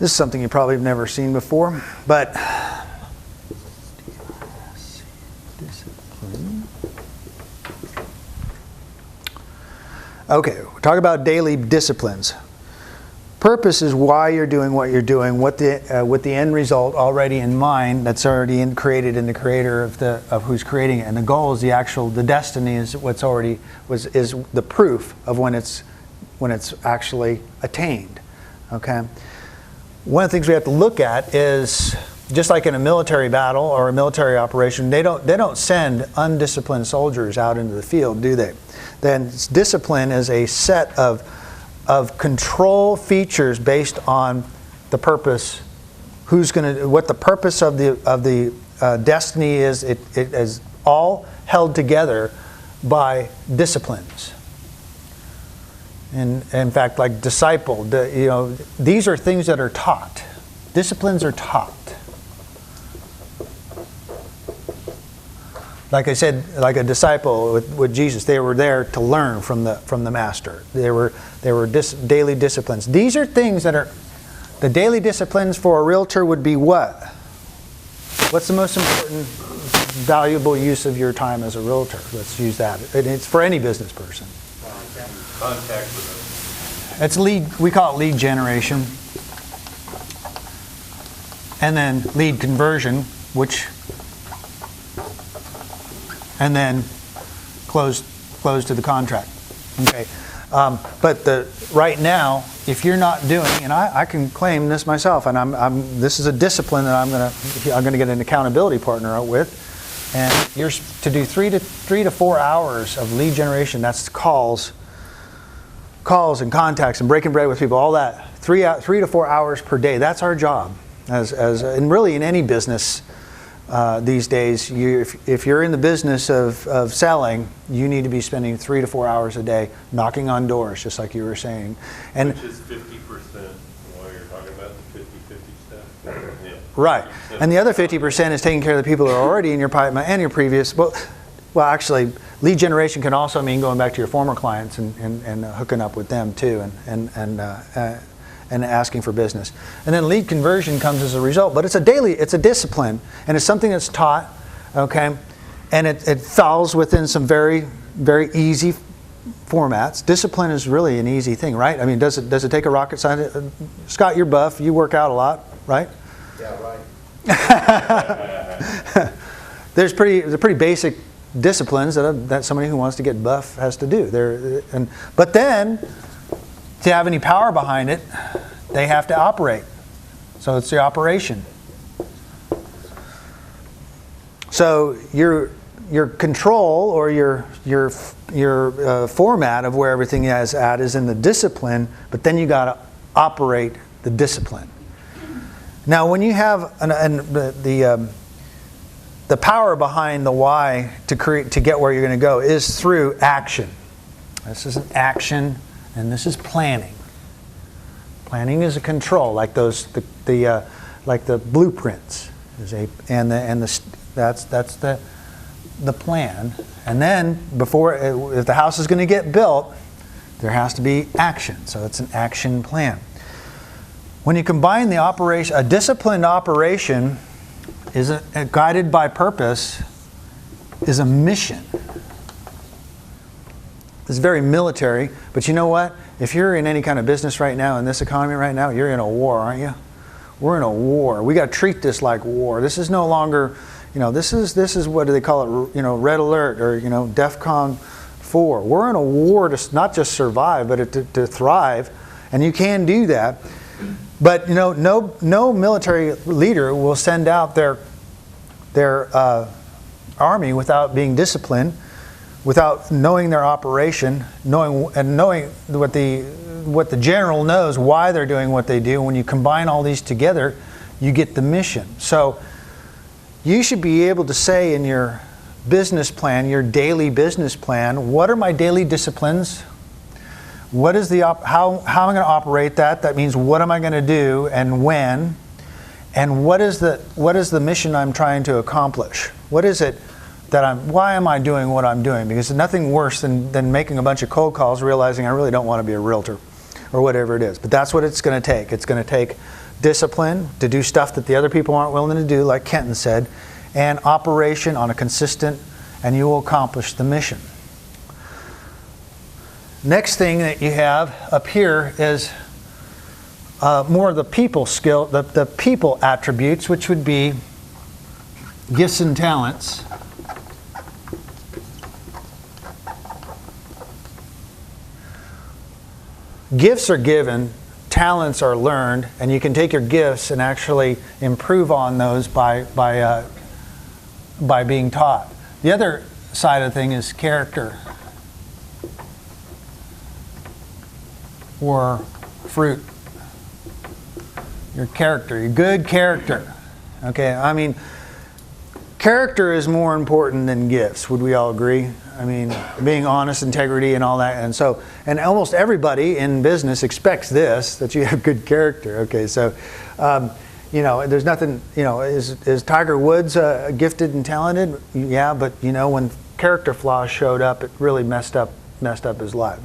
This is something you probably have never seen before, but discipline. Okay, we're talking about daily disciplines. Purpose is why you're doing what you're doing, with the end result already in mind. That's already created in the creator of who's creating it, and the goal is the destiny is what's already is the proof of when it's actually attained. Okay. One of the things we have to look at is, just like in a military battle or a military operation, they don't send undisciplined soldiers out into the field, do they? Then discipline is a set of control features based on the purpose, what the purpose of the destiny is. It is all held together by disciplines. And in fact, like disciple, these are things that are taught. Disciplines are taught. Like I said, like a disciple with Jesus, they were there to learn from the master. They were daily disciplines. These are things that are the daily disciplines for a realtor would be what? What's the most important, valuable use of your time as a realtor? Let's use that. And it's for any business person. Contact with them. It's lead. We call it lead generation, and then lead conversion, and then close to the contract. Okay, but right now, if you're not doing, and I can claim this myself, and this is a discipline that I'm gonna get an accountability partner out with, and you're to do 3 to 4 hours of lead generation. That's calls and contacts and breaking bread with people. All that 3 to 4 hours per day. That's our job, and really in any business. These days, if you're in the business of selling, you need to be spending 3 to 4 hours a day knocking on doors, just like you were saying. And which is 50% while you're talking about the 50-50 stuff. Yeah. Right. And the other 50% is taking care of the people that are already in your pipeline and your previous. Well, actually, lead generation can also mean going back to your former clients and hooking up with them too, and asking for business. And then lead conversion comes as a result, but it's a discipline, and it's something that's taught, okay? And it falls within some very, very easy formats. Discipline is really an easy thing, right? I mean, does it take a rocket scientist? Scott, you're buff, you work out a lot, right? Yeah, right. There's pretty basic disciplines that somebody who wants to get buff has to do. But then, to have any power behind it, they have to operate. So it's the operation. So your control or your format of where everything is at is in the discipline, but then you got to operate the discipline. Now, when you have the power behind the why to get where you're going to go is through action. This is an action. And this is planning. Planning is a control, like like the blueprints, that's the plan. And then if the house is going to get built, there has to be action. So it's an action plan. When you combine the operation, a disciplined operation is guided by purpose, is a mission. It's very military, but you know what? If you're in any kind of business right now, in this economy right now, you're in a war, aren't you? We're in a war. We got to treat this like war. This is no longer, this is what do they call it? Red alert or DEFCON 4. We're in a war to not just survive, but to thrive, and you can do that. But no military leader will send out their army without being disciplined, without knowing their operation, knowing what the general knows, why they're doing what they do. When you combine all these together, you get the mission. So you should be able to say in your business plan, your daily business plan, what are my daily disciplines? What is how am I going to operate that? That means what am I going to do and when? And what is the mission I'm trying to accomplish? What is it why am I doing what I'm doing? Because there's nothing worse than making a bunch of cold calls, realizing I really don't want to be a realtor. or whatever it is. But that's what it's going to take. It's going to take discipline to do stuff that the other people aren't willing to do, like Kenton said, and operation on a consistent, and you will accomplish the mission. Next thing that you have up here is more of the people skill, the people attributes, which would be gifts and talents. Gifts are given, talents are learned, and you can take your gifts and actually improve on those by being taught. The other side of the thing is character or fruit. Your character, your good character. Okay, I mean, character is more important than gifts. Would we all agree? I mean, being honest, integrity, and all that. And so, and almost everybody in business expects this, that you have good character. Okay, so, you know, there's nothing, you know, is Tiger Woods gifted and talented? Yeah, but, you know, when character flaws showed up, it really messed up his life.